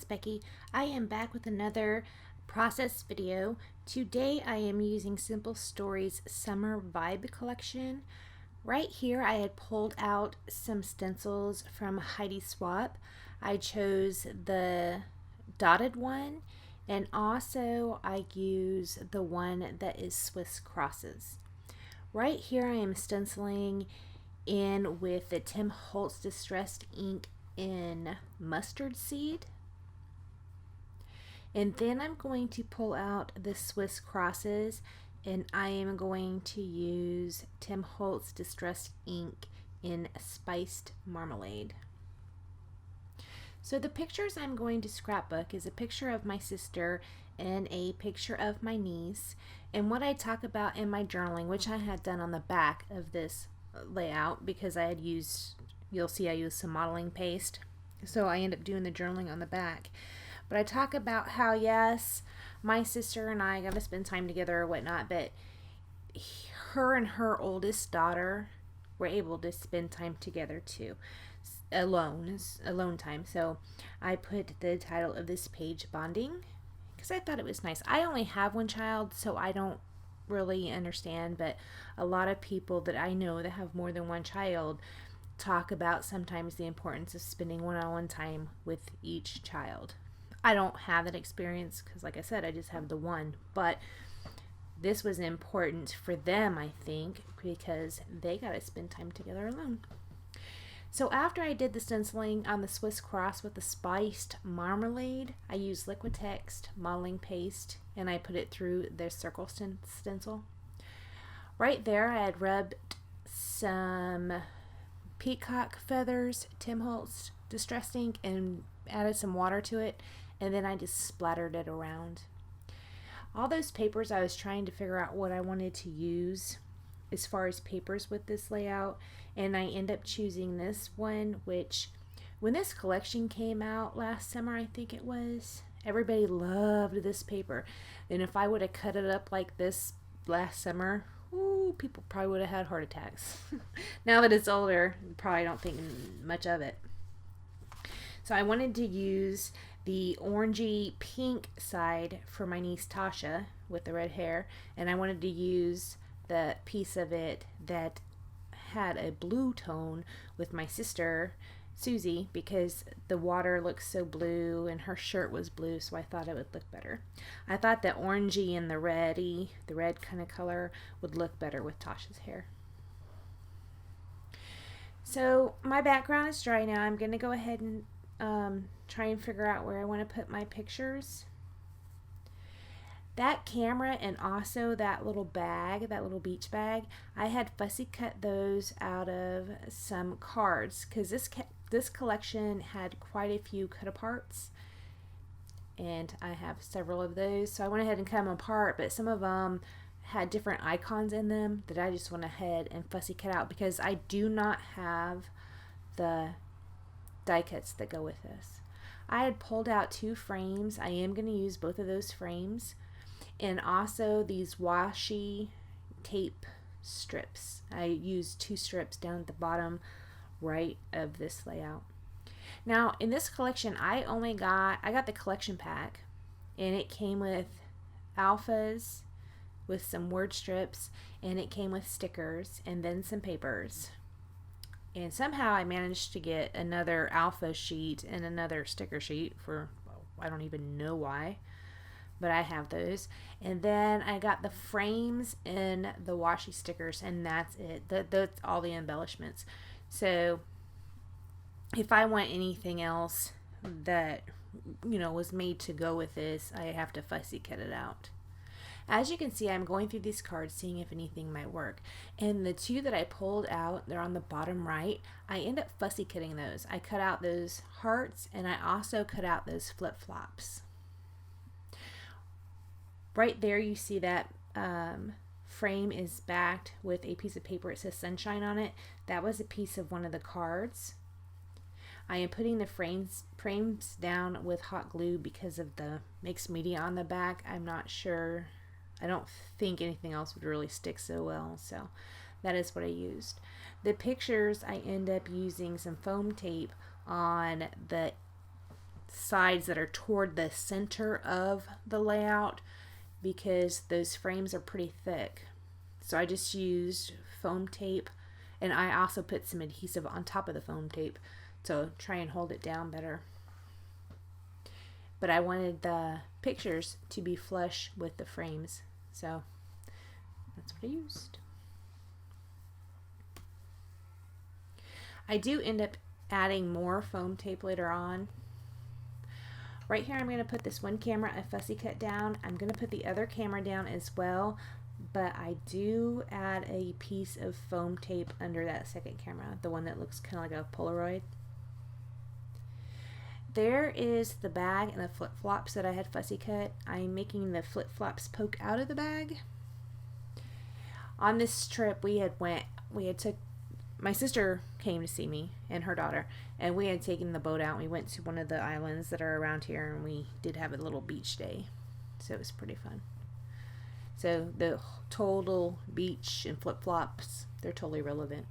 it's Becky. I am back with another process video. Today I am using Simple Stories Summer Vibe Collection. Right here I had pulled out some stencils from Heidi Swap. I chose the dotted one, and also I use the one that is Swiss crosses. Right here I am stenciling in with the Tim Holtz Distressed ink in mustard seed, and then I'm going to pull out the Swiss crosses, and I am going to use Tim Holtz Distressed ink in spiced marmalade. So the pictures I'm going to scrapbook is a picture of my sister and a picture of my niece, and what I talk about in my journaling, which I had done on the back of this layout because I had used, you'll see I used some modeling paste, so I end up doing the journaling on the back. But I talk about how, yes, my sister and I got to spend time together or whatnot, but her and her oldest daughter were able to spend time together too, alone time. So I put the title of this page Bonding because I thought it was nice. I only have one child, so I don't really understand, but a lot of people that I know that have more than one child talk about sometimes the importance of spending one-on-one time with each child. I don't have that experience because, like I said, I just have the one, but this was important for them, I think, because they got to spend time together alone. So after I did the stenciling on the Swiss cross with the spiced marmalade, I used Liquitex modeling paste and I put it through the circle stencil. Right there I had rubbed some peacock feathers, Tim Holtz Distressed ink, and added some water to it, and then I just splattered it around. All those papers, I was trying to figure out what I wanted to use as far as papers with this layout, and I end up choosing this one, which when this collection came out last summer, I think it was, everybody loved this paper. And if I would have cut it up like this last summer, ooh, people probably would have had heart attacks. Now that it's older, probably don't think much of it. So I wanted to use the orangey pink side for my niece Tasha with the red hair, and I wanted to use the piece of it that had a blue tone with my sister Susie because the water looks so blue and her shirt was blue, so I thought it would look better. I thought the orangey and the red kind of color would look better with Tasha's hair. So my background is dry now. I'm going to go ahead and try and figure out where I want to put my pictures. That camera and also that little bag, that little beach bag, I had fussy cut those out of some cards because this collection had quite a few cut aparts, and I have several of those, so I went ahead and cut them apart, but some of them had different icons in them that I just went ahead and fussy cut out because I do not have the die cuts that go with this. I had pulled out 2 frames. I am going to use both of those frames, and also these washi tape strips. I used 2 strips down at the bottom right of this layout. Now in this collection I got the collection pack, and it came with alphas with some word strips, and it came with stickers and then some papers. And somehow I managed to get another alpha sheet and another sticker sheet for, I don't even know why, but I have those. And then I got the frames and the washi stickers, and that's it. That's all the embellishments. So if I want anything else that, was made to go with this, I have to fussy cut it out. As you can see, I'm going through these cards seeing if anything might work. And the 2 that I pulled out, they're on the bottom right, I end up fussy cutting those. I cut out those hearts, and I also cut out those flip-flops. Right there you see that frame is backed with a piece of paper. It says sunshine on it. That was a piece of one of the cards. I am putting the frames down with hot glue because of the mixed media on the back. I'm not sure. I don't think anything else would really stick so well, so that is what I used. The pictures, I end up using some foam tape on the sides that are toward the center of the layout because those frames are pretty thick. So I just used foam tape, and I also put some adhesive on top of the foam tape to try and hold it down better. But I wanted the pictures to be flush with the frames, so that's what I used. I do end up adding more foam tape later on. Right here I'm going to put this one camera I fussy cut down. I'm going to put the other camera down as well, but I do add a piece of foam tape under that second camera, the one that looks kind of like a Polaroid. There is the bag and the flip-flops that I had fussy cut. I'm making the flip-flops poke out of the bag. On this trip my sister came to see me and her daughter, and we had taken the boat out. We went to one of the islands that are around here, and we did have a little beach day, so it was pretty fun. So the total beach and flip-flops, they're totally relevant.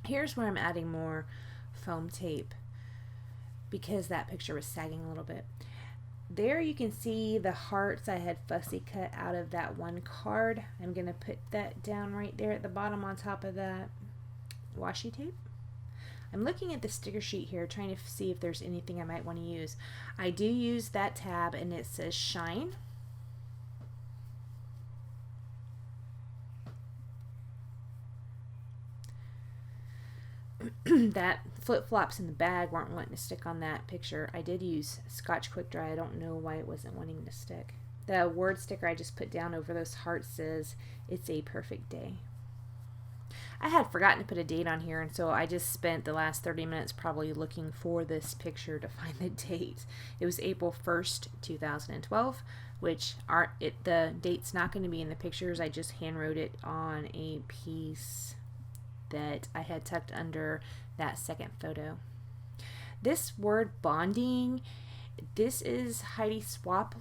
Here's where I'm adding more foam tape because that picture was sagging a little bit. There you can see the hearts I had fussy cut out of that one card. I'm going to put that down right there at the bottom on top of that washi tape. I'm looking at the sticker sheet here trying to see if there's anything I might want to use. I do use that tab and it says shine. That flip-flops in the bag weren't wanting to stick on that picture. I did use Scotch Quick Dry. I don't know why it wasn't wanting to stick. The word sticker I just put down over those hearts says, "It's a perfect day." I had forgotten to put a date on here, and so I just spent the last 30 minutes probably looking for this picture to find the date. It was April 1st, 2012, which the date's not going to be in the pictures. I just hand wrote it on a piece that I had tucked under that second photo. This word bonding, this is Heidi Swap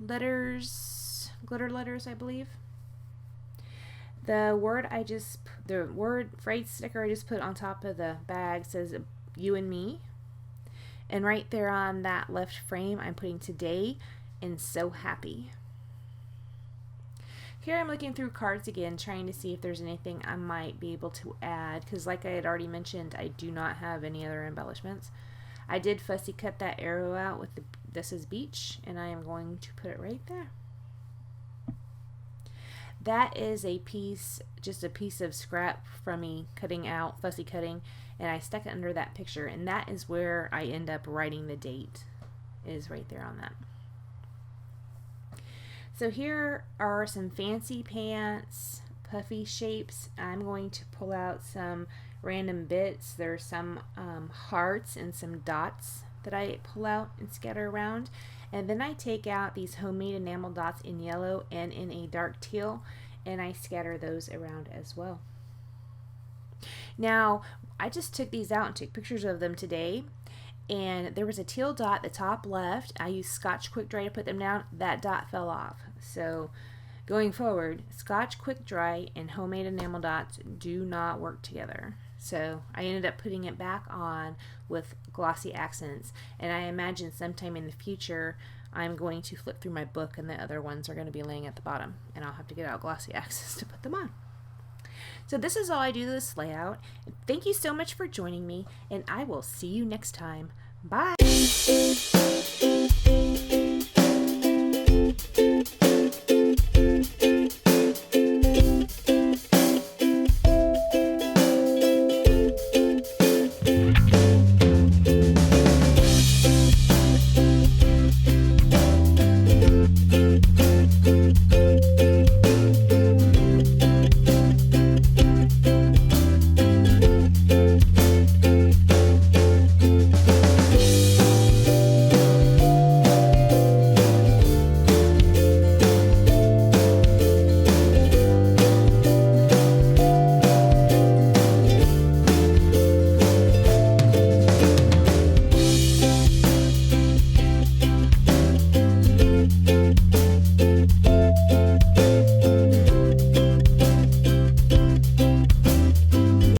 letters, glitter letters, I believe. The word phrase sticker I just put on top of the bag says you and me. And right there on that left frame, I'm putting today and so happy. Here I'm looking through cards again, trying to see if there's anything I might be able to add, because like I had already mentioned, I do not have any other embellishments. I did fussy cut that arrow out with this is beach, and I am going to put it right there. That is just a piece of scrap from me fussy cutting, and I stuck it under that picture, and that is where I end up writing the date, is right there on that. So here are some fancy pants, puffy shapes. I'm going to pull out some random bits. There's some hearts and some dots that I pull out and scatter around. And then I take out these homemade enamel dots in yellow and in a dark teal, and I scatter those around as well. Now, I just took these out and took pictures of them today. And there was a teal dot at the top left. I used Scotch Quick Dry to put them down. That dot fell off. So going forward, Scotch Quick Dry and homemade enamel dots do not work together. So I ended up putting it back on with glossy accents. And I imagine sometime in the future, I'm going to flip through my book and the other ones are going to be laying at the bottom. And I'll have to get out glossy accents to put them on. So this is all I do to this layout. Thank you so much for joining me, and I will see you next time. Bye!